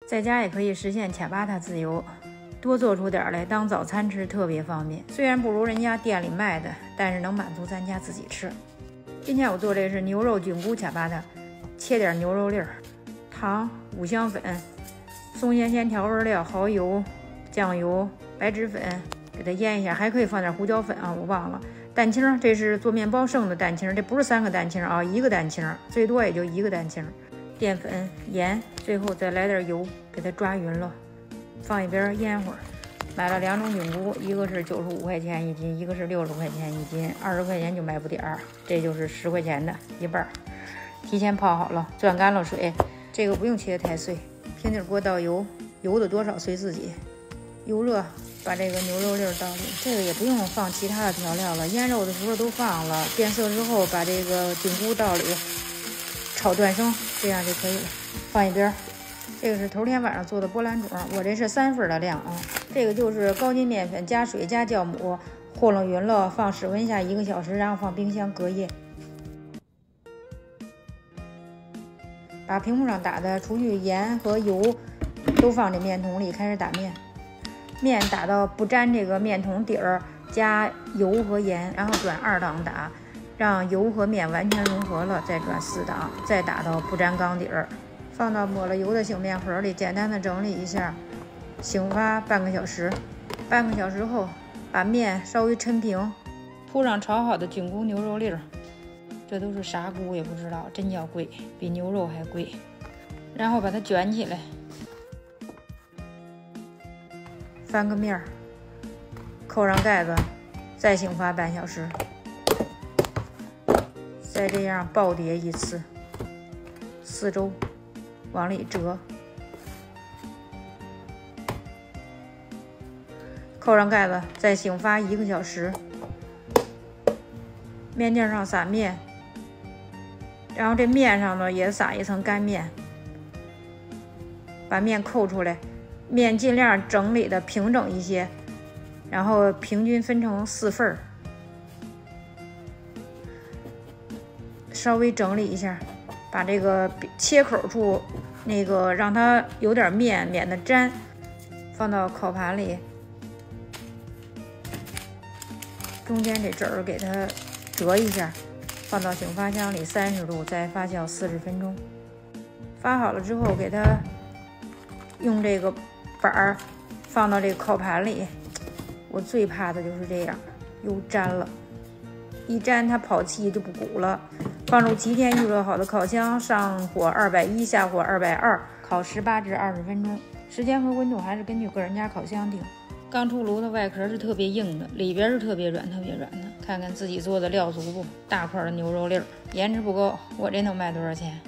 在家也可以实现恰巴塔自由，多做出点来当早餐吃，特别方便。虽然不如人家店里卖的，但是能满足咱家自己吃。今天我做这是牛肉菌菇恰巴塔，切点牛肉粒儿，糖、五香粉、松鲜鲜调味料、蚝油、酱油、白脂粉，给它腌一下，还可以放点胡椒粉啊，我忘了。蛋清，这是做面包剩的蛋清，这不是3个蛋清啊，1个蛋清，最多也就1个蛋清。淀粉、盐，最后再来点油，给它抓匀了，放一边腌会儿。买了2种菌菇，一个是95块钱一斤，一个是60块钱一斤，20块钱就买不点儿，这就是10块钱的一半。提前泡好了，攥干了水，这个不用切太碎。平底锅倒油，油的多少随自己。油热，把这个牛肉粒倒里，这个也不用放其他的调料了，腌肉的时候都放了。变色之后，把这个菌菇倒里，炒断生，这样就可以了，放一边。这个是头天晚上做的波兰种，我这是3份的量啊。这个就是高筋面粉加水加酵母和拢匀了，放室温下1个小时，然后放冰箱隔夜。把屏幕上打的除去盐和油都放这面桶里，开始打面。面打到不沾这个面桶底儿，加油和盐，然后转2档打，让油和面完全融合了，再转4档，再打到不沾缸底儿。放到抹了油的醒面盒里，简单的整理一下，醒发半个小时。半个小时后，把面稍微抻平，铺上炒好的菌菇牛肉粒儿。这都是啥菇也不知道，真叫贵，比牛肉还贵。然后把它卷起来，翻个面儿，扣上盖子，再醒发半小时。再这样暴叠一次，4周。往里折，扣上盖子，再醒发1个小时。面垫上撒面，然后这面上呢也撒一层干面，把面扣出来，面尽量整理的平整一些，然后平均分成4份儿，稍微整理一下。把这个切口处那个让它有点面，免得粘，放到烤盘里，中间这褶儿给它折一下，放到醒发箱里30度，再发酵40分钟。发好了之后，给它用这个板儿放到这个烤盘里。我最怕的就是这样，又粘了，一粘它跑气就不鼓了。放入提前预热好的烤箱，上火210，下火220，烤18至20分钟。时间和温度还是根据个人家烤箱定。刚出炉的外壳是特别硬的，里边是特别软的。看看自己做的料足不？大块的牛肉粒儿，颜值不够，我这能卖多少钱？